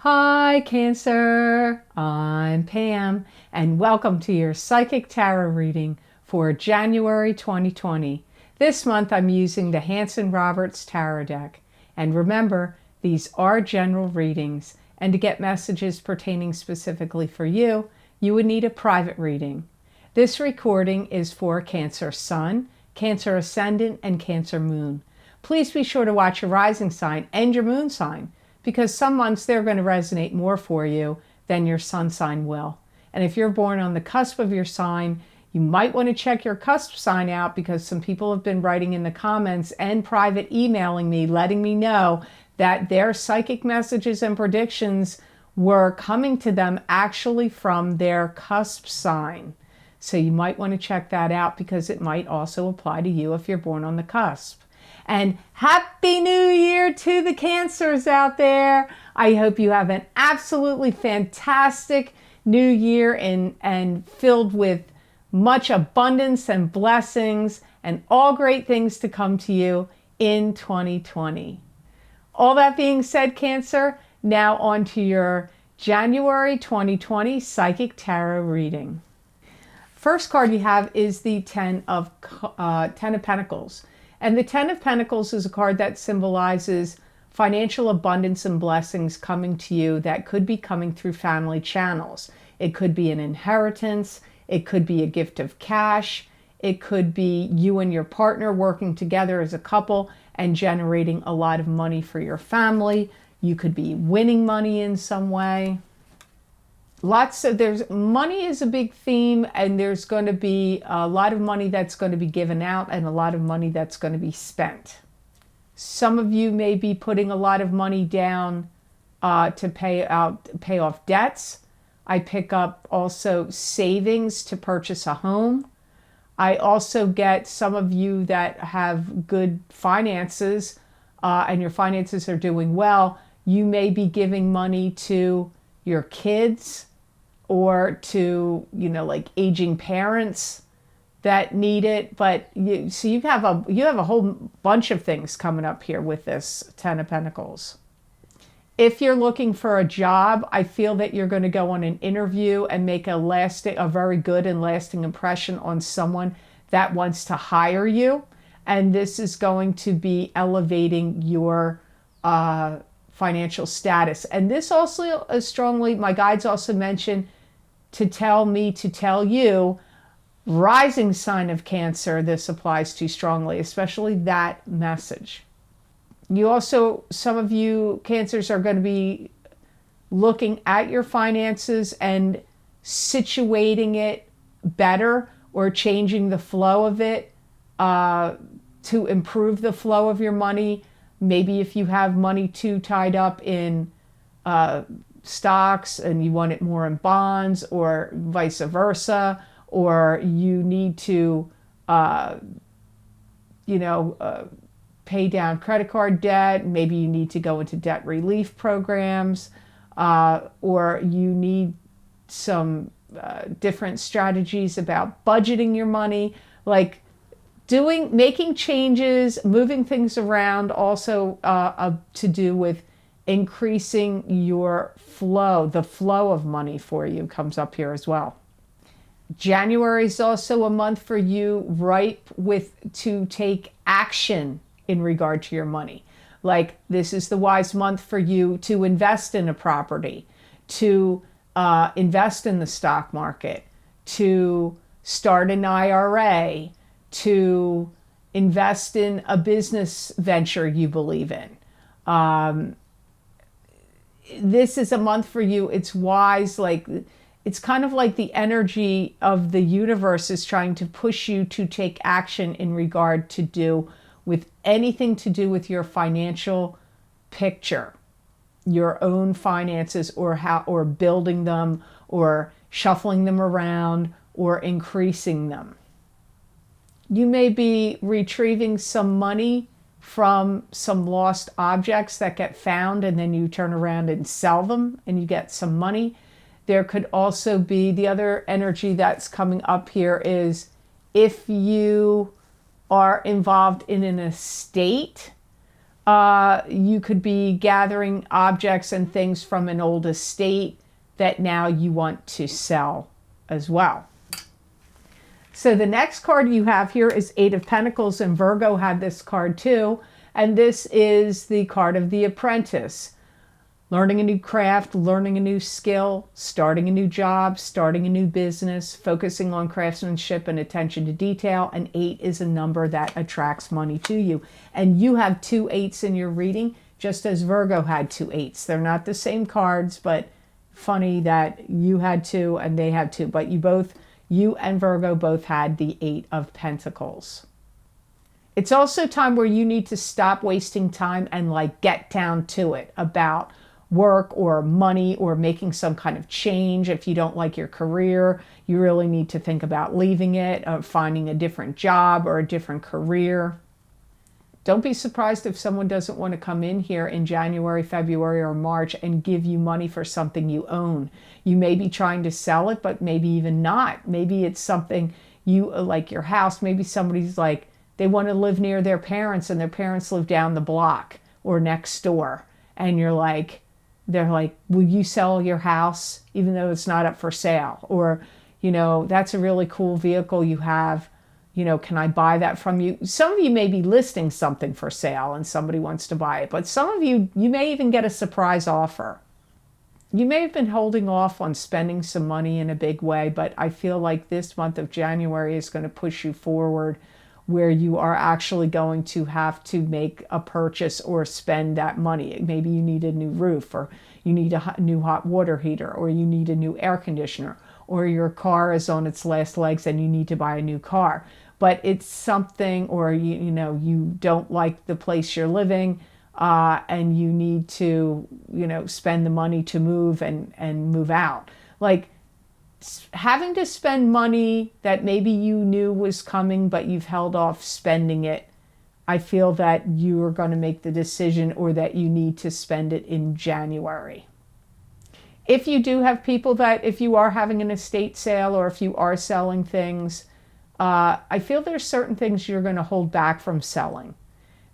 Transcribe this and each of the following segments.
Hi, Cancer. I'm Pam, and welcome to your Psychic Tarot reading for January 2020. This month I'm using the Hanson-Roberts Tarot deck. And remember, these are general readings, and to get messages pertaining specifically for you, you would need a private reading. This recording is for Cancer Sun, Cancer Ascendant, and Cancer Moon. Please be sure to watch your rising sign and your moon sign, because some months they're going to resonate more for you than your sun sign will. And if you're born on the cusp of your sign, you might want to check your cusp sign out, because some people have been writing in the comments and private emailing me, letting me know that their psychic messages and predictions were coming to them actually from their cusp sign. So you might want to check that out, because it might also apply to you if you're born on the cusp. And Happy New Year to the Cancers out there. I hope you have an absolutely fantastic new year and filled with much abundance and blessings and all great things to come to you in 2020. All that being said, Cancer, now on to your January 2020 Psychic Tarot reading. First card you have is the Ten of Pentacles. And the Ten of Pentacles is a card that symbolizes financial abundance and blessings coming to you that could be coming through family channels. It could be an inheritance. It could be a gift of cash. It could be you and your partner working together as a couple and generating a lot of money for your family. You could be winning money in some way. There's money is a big theme, and there's going to be a lot of money that's going to be given out and a lot of money that's going to be spent. Some of you may be putting a lot of money down to pay off debts. I pick up also savings to purchase a home. I also get some of you that have good finances and your finances are doing well. You may be giving money to your kids, or to, like aging parents that need it. But you have a whole bunch of things coming up here with this Ten of Pentacles. If you're looking for a job, I feel that you're going to go on an interview and make a very good and lasting impression on someone that wants to hire you. And this is going to be elevating your financial status. And this also strongly, my guides also mention to tell me to tell you, rising sign of Cancer, this applies to strongly, especially that message. Some of you Cancers are going to be looking at your finances and situating it better, or changing the flow of it to improve the flow of your money. Maybe if you have money too tied up in stocks and you want it more in bonds, or vice versa, or you need to pay down credit card debt. Maybe you need to go into debt relief programs, or you need some different strategies about budgeting your money, like making changes, moving things around, also to do with increasing your flow. The flow of money for you comes up here as well. January is also a month for you ripe to take action in regard to your money. Like, this is the wise month for you to invest in a property, to invest in the stock market, to start an IRA, to invest in a business venture you believe in. This is a month for you. It's wise. It's kind of like the energy of the universe is trying to push you to take action in regard to anything to do with your financial picture, your own finances, or building them, or shuffling them around, or increasing them. You may be retrieving some money from some lost objects that get found, and then you turn around and sell them and you get some money. There could also be the other energy that's coming up here is if you are involved in an estate, You could be gathering objects and things from an old estate that now you want to sell as well. So the next card you have here is Eight of Pentacles, and Virgo had this card too. And this is the card of the apprentice. Learning a new craft, learning a new skill, starting a new job, starting a new business, focusing on craftsmanship and attention to detail. And 8 is a number that attracts money to you. And you have 2 8s in your reading, just as Virgo had 2 8s. They're not the same cards, but funny that you had 2 and they had 2. But you and Virgo both had the 8 of Pentacles. It's also time where you need to stop wasting time and like get down to it about work or money or making some kind of change. If you don't like your career, you really need to think about leaving it or finding a different job or a different career. Don't be surprised if someone doesn't want to come in here in January, February, or March and give you money for something you own. You may be trying to sell it, but maybe even not. Maybe it's something you like your house. Maybe somebody's like, they want to live near their parents and their parents live down the block or next door. And they're like, will you sell your house even though it's not up for sale? Or, that's a really cool vehicle you have. Can I buy that from you? Some of you may be listing something for sale and somebody wants to buy it. But some of you may even get a surprise offer. You may have been holding off on spending some money in a big way, but I feel like this month of January is going to push you forward where you are actually going to have to make a purchase or spend that money. Maybe you need a new roof, or you need a new hot water heater, or you need a new air conditioner, or your car is on its last legs and you need to buy a new car. But it's something, or you don't like the place you're living, and you need to spend the money to move and move out. Like, having to spend money that maybe you knew was coming, but you've held off spending it. I feel that you are going to make the decision, or that you need to spend it in January. If you do have people that, if you are having an estate sale or if you are selling things, I feel there's certain things you're going to hold back from selling.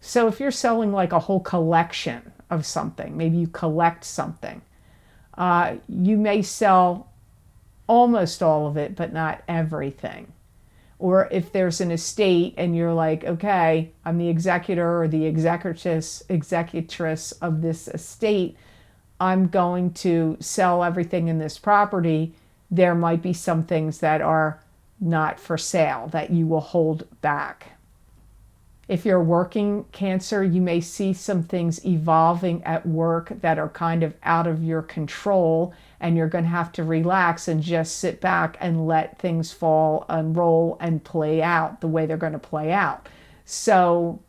So if you're selling like a whole collection of something, maybe you collect something, you may sell almost all of it, but not everything. Or if there's an estate and you're like, okay, I'm the executor or the executrix of this estate, I'm going to sell everything in this property. There might be some things that are not for sale that you will hold back. If you're working Cancer, you may see some things evolving at work that are kind of out of your control, and you're going to have to relax and just sit back and let things fall and roll and play out the way they're going to play out. So,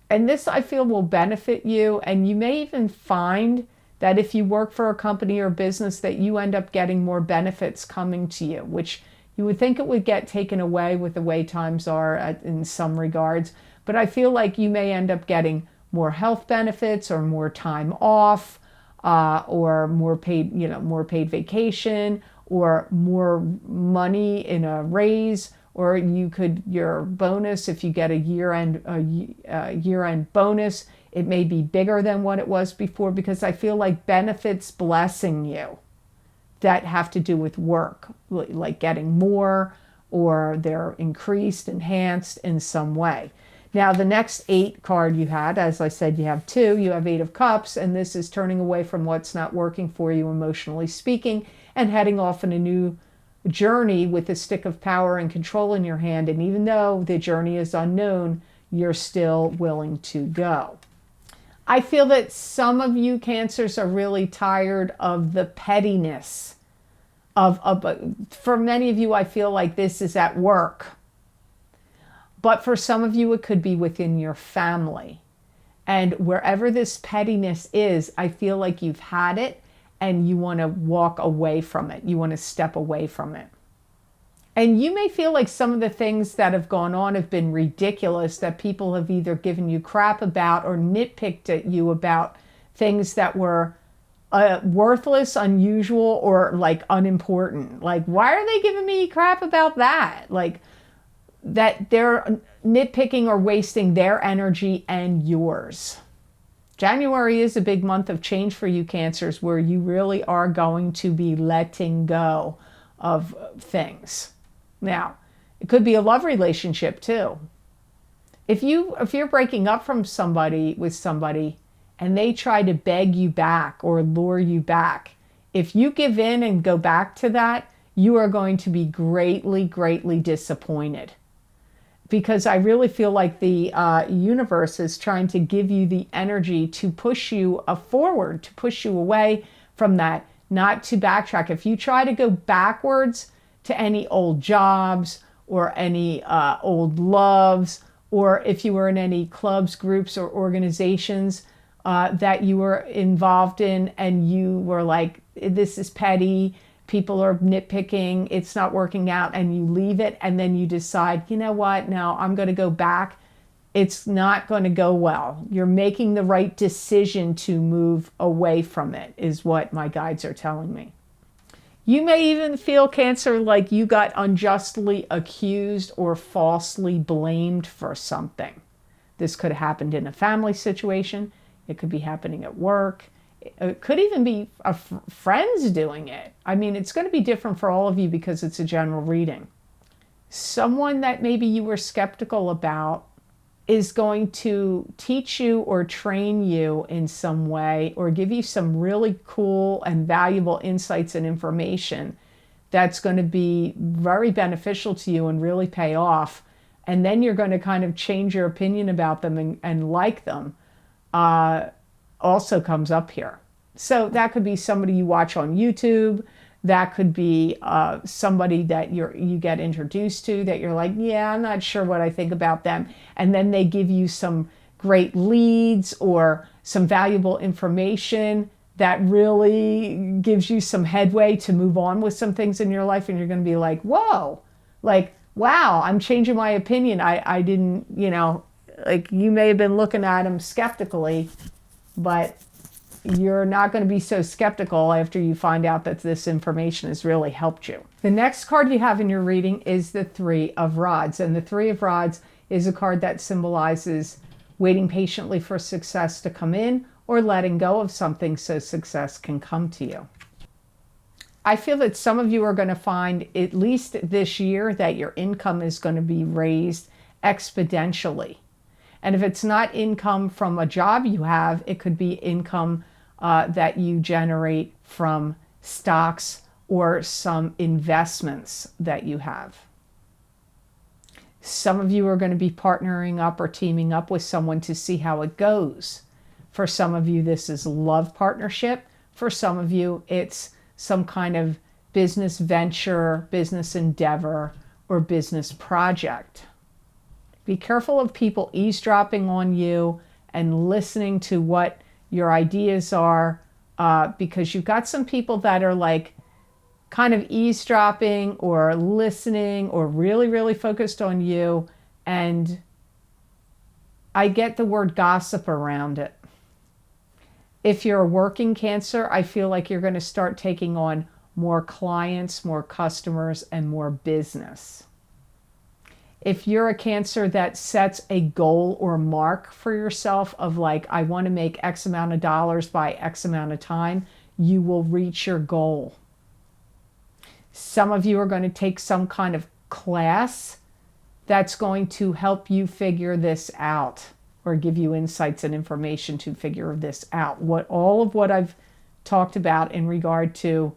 and this I feel will benefit you, and you may even find that if you work for a company or business that you end up getting more benefits coming to you, which you would think it would get taken away with the way times are in some regards. But I feel like you may end up getting more health benefits or more time off, or more paid vacation, or more money in a raise, or your bonus, if you get a year-end bonus, it may be bigger than what it was before, because I feel like benefits blessing you that have to do with work, like getting more, or they're increased, enhanced in some way. Now, the next 8 card you had, as I said, you have 2. You have 8 of Cups, and this is turning away from what's not working for you, emotionally speaking, and heading off in a new journey with a stick of power and control in your hand. And even though the journey is unknown, you're still willing to go. I feel that some of you Cancers are really tired of the pettiness for many of you, I feel like this is at work. But for some of you, it could be within your family. And wherever this pettiness is, I feel like you've had it and you want to walk away from it. You want to step away from it. And you may feel like some of the things that have gone on have been ridiculous, that people have either given you crap about or nitpicked at you about things that were worthless, unusual, or like unimportant. Like, why are they giving me crap about that? Like, that they're nitpicking or wasting their energy and yours. January is a big month of change for you, Cancers, where you really are going to be letting go of things. Now, it could be a love relationship too. If you're breaking up from somebody with somebody and they try to beg you back or lure you back, if you give in and go back to that, you are going to be greatly, greatly disappointed. Because I really feel like the universe is trying to give you the energy to push you forward, to push you away from that, not to backtrack. If you try to go backwards to any old jobs or any old loves, or if you were in any clubs, groups, or organizations that you were involved in and you were like, this is petty, people are nitpicking, it's not working out, and you leave it, and then you decide, you know what, now I'm going to go back, it's not going to go well. You're making the right decision to move away from it, is what my guides are telling me. You may even feel, Cancer, like you got unjustly accused or falsely blamed for something. This could have happened in a family situation. It could be happening at work. It could even be friends doing it. I mean, it's going to be different for all of you because it's a general reading. Someone that maybe you were skeptical about is going to teach you or train you in some way or give you some really cool and valuable insights and information that's going to be very beneficial to you and really pay off. And then you're going to kind of change your opinion about them and like them. Also comes up here. So that could be somebody you watch on YouTube. That could be somebody that you get introduced to that you're like, yeah, I'm not sure what I think about them. And then they give you some great leads or some valuable information that really gives you some headway to move on with some things in your life. And you're going to be like, whoa, like, wow, I'm changing my opinion. I didn't, like you may have been looking at them skeptically, but you're not going to be so skeptical after you find out that this information has really helped you. The next card you have in your reading is the Three of Rods. And the Three of Rods is a card that symbolizes waiting patiently for success to come in or letting go of something so success can come to you. I feel that some of you are going to find, at least this year, that your income is going to be raised exponentially. And if it's not income from a job you have, it could be income that you generate from stocks or some investments that you have. Some of you are going to be partnering up or teaming up with someone to see how it goes. For some of you, this is love partnership. For some of you, it's some kind of business venture, business endeavor, or business project. Be careful of people eavesdropping on you and listening to what your ideas are, because you've got some people that are like kind of eavesdropping or listening or really, really focused on you. And I get the word gossip around it. If you're a working Cancer, I feel like you're going to start taking on more clients, more customers, and more business. If you're a Cancer that sets a goal or mark for yourself of like, I want to make X amount of dollars by X amount of time, you will reach your goal. Some of you are going to take some kind of class that's going to help you figure this out or give you insights and information to figure this out. All of what I've talked about in regard to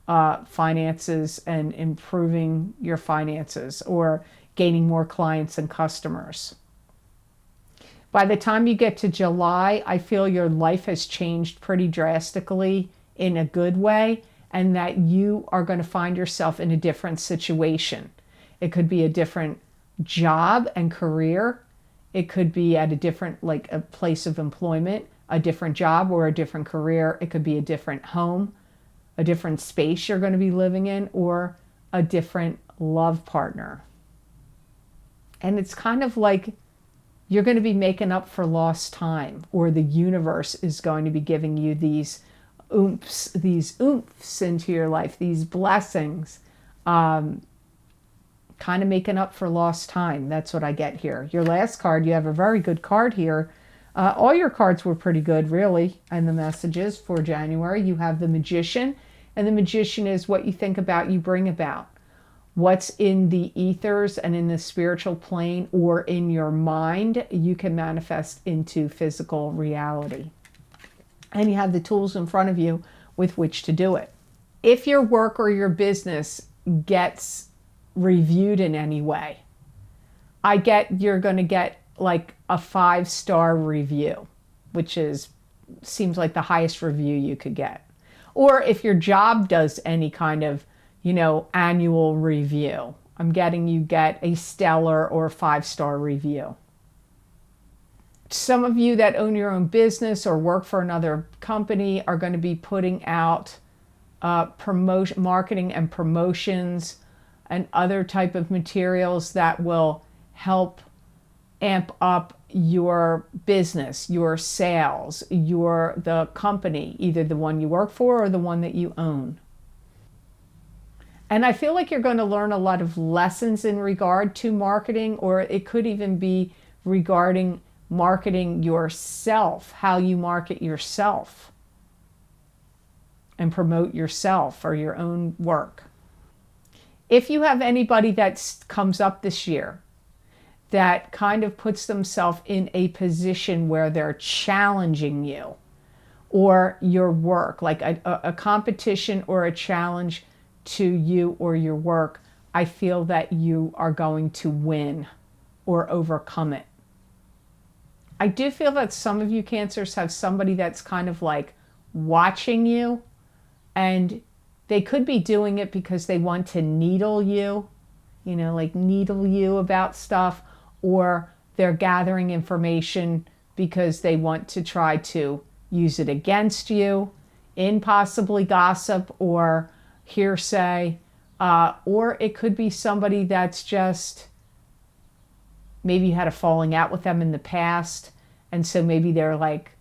finances and improving your finances or gaining more clients and customers. By the time you get to July, I feel your life has changed pretty drastically in a good way, and that you are going to find yourself in a different situation. It could be a different job and career. It could be at a different, like a place of employment, a different job or a different career. It could be a different home, a different space you're going to be living in, or a different love partner. And it's kind of like you're going to be making up for lost time, or the universe is going to be giving you these oomphs into your life, these blessings, kind of making up for lost time. That's what I get here. Your last card, you have a very good card here. All your cards were pretty good, really, and the messages for January. You have the Magician, and the Magician is what you think about, you bring about. What's in the ethers and in the spiritual plane or in your mind, you can manifest into physical reality. And you have the tools in front of you with which to do it. If your work or your business gets reviewed in any way, you're going to get like a 5-star review, which seems like the highest review you could get. Or if your job does any kind of, annual review, I'm getting you get a stellar or 5-star review. Some of you that own your own business or work for another company are going to be putting out marketing and promotions and other type of materials that will help amp up your business, your sales, the company, either the one you work for or the one that you own. And I feel like you're going to learn a lot of lessons in regard to marketing, or it could even be regarding marketing yourself, how you market yourself and promote yourself or your own work. If you have anybody that comes up this year that kind of puts themselves in a position where they're challenging you or your work, like a competition or a challenge to you or your work, I feel that you are going to win or overcome it. I do feel that some of you Cancers have somebody that's kind of like watching you, and they could be doing it because they want to needle you, like needle you about stuff, or they're gathering information because they want to try to use it against you in possibly gossip or hearsay, or it could be somebody that's just, maybe you had a falling out with them in the past, and so maybe they're like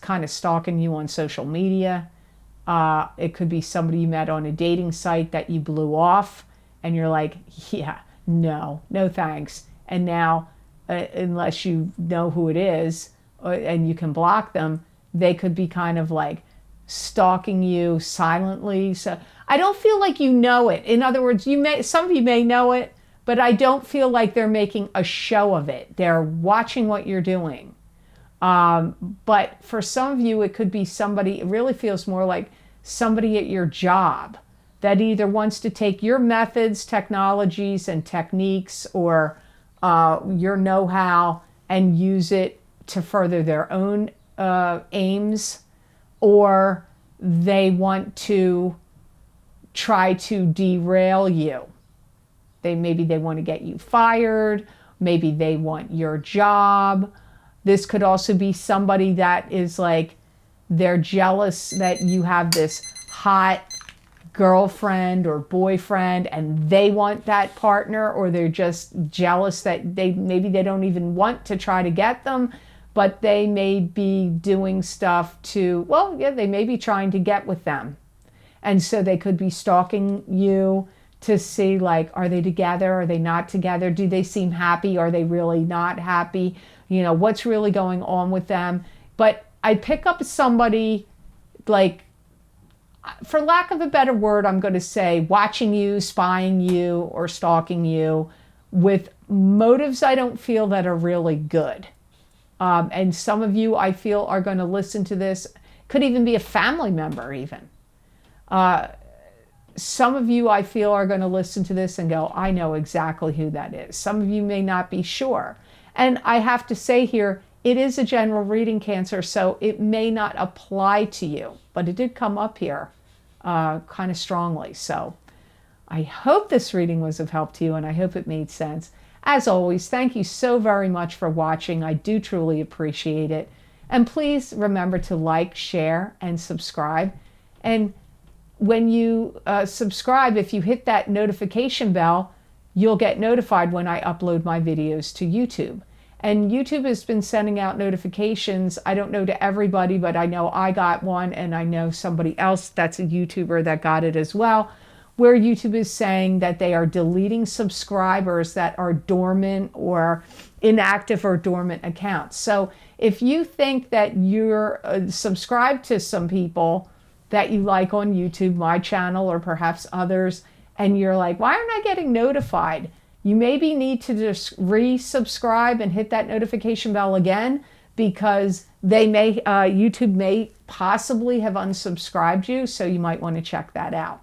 kind of stalking you on social media. It could be somebody you met on a dating site that you blew off, and you're like, yeah, no thanks. And now, unless you know who it is, and you can block them, they could be kind of like stalking you silently. So I don't feel like you know it. In other words, some of you may know it, but I don't feel like they're making a show of it. They're watching what you're doing. But for some of you, it could be somebody, it really feels more like somebody at your job that either wants to take your methods, technologies, and techniques, or your know-how and use it to further their own aims, or they want to try to derail you. Maybe they want to get you fired. Maybe they want your job. This could also be somebody that is like, they're jealous that you have this hot girlfriend or boyfriend and they want that partner, or they're just jealous that maybe they don't even want to try to get them, but they may be doing stuff they may be trying to get with them. And so they could be stalking you to see, like, are they together? Are they not together? Do they seem happy? Are they really not happy? What's really going on with them? But I pick up somebody, like, for lack of a better word, I'm going to say watching you, spying you, or stalking you with motives I don't feel that are really good. And some of you, I feel, are going to listen to this. Could even be a family member even. Some of you, I feel, are going to listen to this and go, I know exactly who that is. Some of you may not be sure. And I have to say here, it is a general reading, Cancer, so it may not apply to you. But it did come up here kind of strongly. So I hope this reading was of help to you, and I hope it made sense. As always, thank you so very much for watching. I do truly appreciate it. And please remember to like, share, and subscribe. And when you subscribe, if you hit that notification bell, you'll get notified when I upload my videos to YouTube. And YouTube has been sending out notifications, I don't know to everybody, but I know I got one, and I know somebody else that's a YouTuber that got it as well, where YouTube is saying that they are deleting subscribers that are dormant or inactive or dormant accounts. So if you think that you're subscribed to some people that you like on YouTube, my channel, or perhaps others, and you're like, why aren't I getting notified? You maybe need to just resubscribe and hit that notification bell again, because YouTube may possibly have unsubscribed you, so you might want to check that out.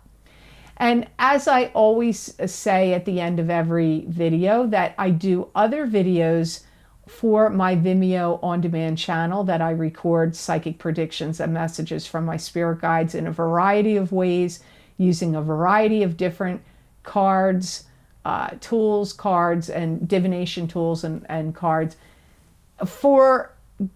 And as I always say at the end of every video, that I do other videos for my Vimeo on-demand channel that I record psychic predictions and messages from my spirit guides in a variety of ways, using a variety of different cards, tools, cards, and divination tools and cards, for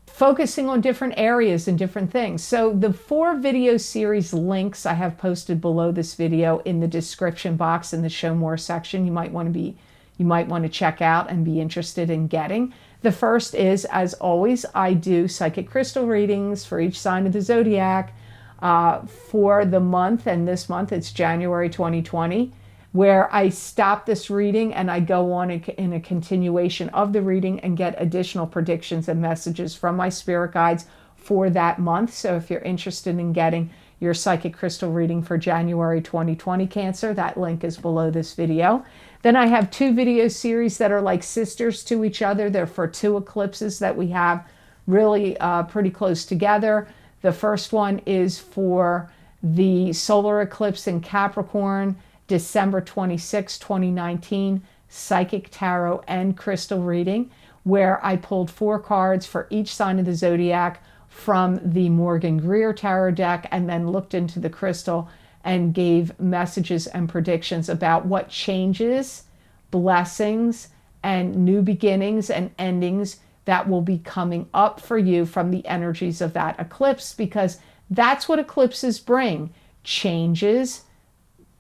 focusing on different areas and different things. So the 4 video series links I have posted below this video in the description box in the show more section, you might want to check out and be interested in getting. The first is, as always, I do psychic crystal readings for each sign of the zodiac for the month, and this month it's January 2020, where I stop this reading and I go on in a continuation of the reading and get additional predictions and messages from my spirit guides for that month. So if you're interested in getting your psychic crystal reading for January 2020 Cancer, that link is below this video. Then I have 2 video series that are like sisters to each other. They're for 2 eclipses that we have really pretty close together. The first one is for the solar eclipse in Capricorn, December 26, 2019, psychic tarot and crystal reading, where I pulled 4 cards for each sign of the zodiac from the Morgan Greer tarot deck, and then looked into the crystal and gave messages and predictions about what changes, blessings, and new beginnings and endings that will be coming up for you from the energies of that eclipse, because that's what eclipses bring: changes,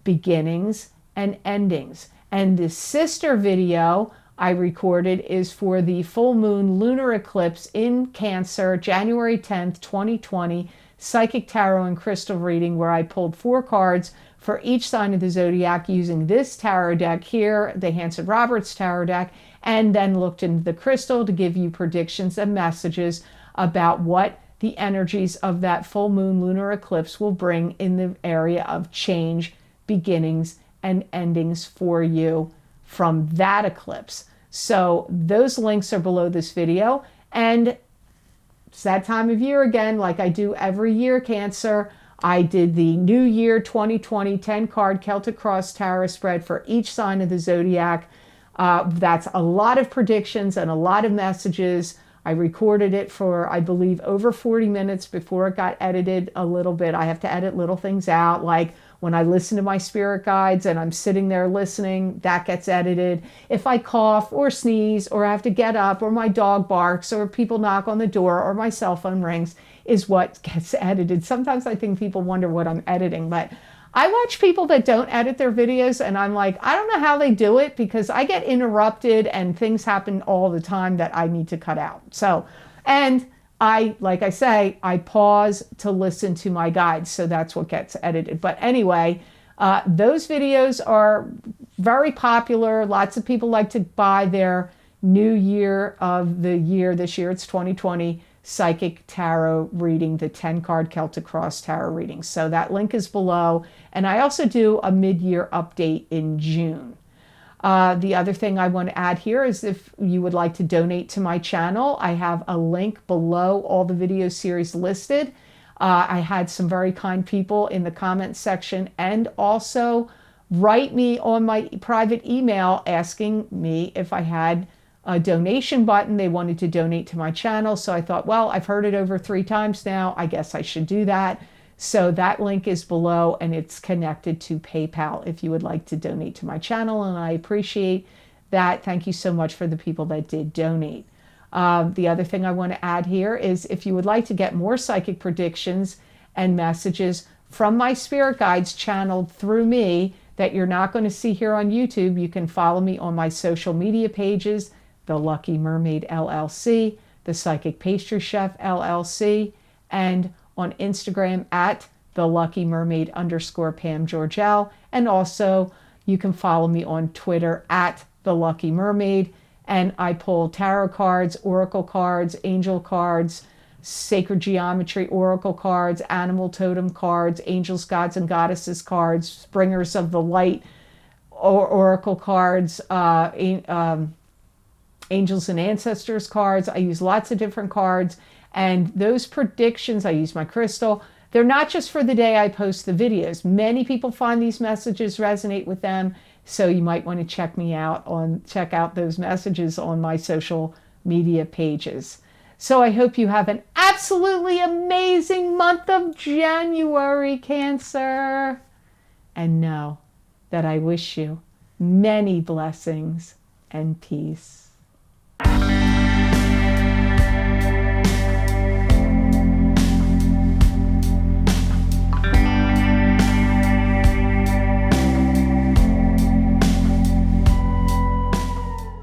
beginnings, and endings. And the sister video I recorded is for the full moon lunar eclipse in Cancer, January 10th, 2020, psychic tarot and crystal reading, where I pulled 4 cards for each sign of the zodiac using this tarot deck here, the Hanson Roberts tarot deck, and then looked into the crystal to give you predictions and messages about what the energies of that full moon lunar eclipse will bring in the area of change, beginnings, and endings for you from that eclipse. So those links are below this video. And it's that time of year again, like I do every year, Cancer. I did the New Year 2020 10-card Celtic Cross Tarot spread for each sign of the zodiac. That's a lot of predictions and a lot of messages. I recorded it for, I believe, over 40 minutes before it got edited a little bit. I have to edit little things out, like when I listen to my spirit guides and I'm sitting there listening, that gets edited. If I cough or sneeze or I have to get up or my dog barks or people knock on the door or my cell phone rings, is what gets edited. Sometimes I think people wonder what I'm editing, but I watch people that don't edit their videos and I'm like, I don't know how they do it, because I get interrupted and things happen all the time that I need to cut out. So, and like I say, I pause to listen to my guides, so that's what gets edited. But anyway, those videos are very popular. Lots of people like to buy their New Year of the year. This year it's 2020 psychic tarot reading, the 10-card Celtic Cross tarot reading. So that link is below. And I also do a mid-year update in June. The other thing I want to add here is if you would like to donate to my channel, I have a link below all the video series listed. I had some very kind people in the comments section and also write me on my private email asking me if I had a donation button. They wanted to donate to my channel. So I thought, well, I've heard it over 3 times now. I guess I should do that. So that link is below and it's connected to PayPal if you would like to donate to my channel. And I appreciate that. Thank you so much for the people that did donate. The other thing I want to add here is if you would like to get more psychic predictions and messages from my spirit guides channeled through me that you're not going to see here on YouTube, you can follow me on my social media pages, The Lucky Mermaid LLC, The Psychic Pastry Chef LLC, and on Instagram at @TheLuckyMermaid_Pam Georgel. And also you can follow me on Twitter at The Lucky Mermaid. and I pull tarot cards, oracle cards, angel cards, sacred geometry oracle cards, animal totem cards, angels, gods, and goddesses cards, springers of the light oracle cards, angels and ancestors cards. I use lots of different cards, and those predictions, I use my crystal. They're not just for the day I post the videos. Many people find these messages resonate with them, so you might want to check out those messages on my social media pages. So I hope you have an absolutely amazing month of January, Cancer. And know that I wish you many blessings and peace.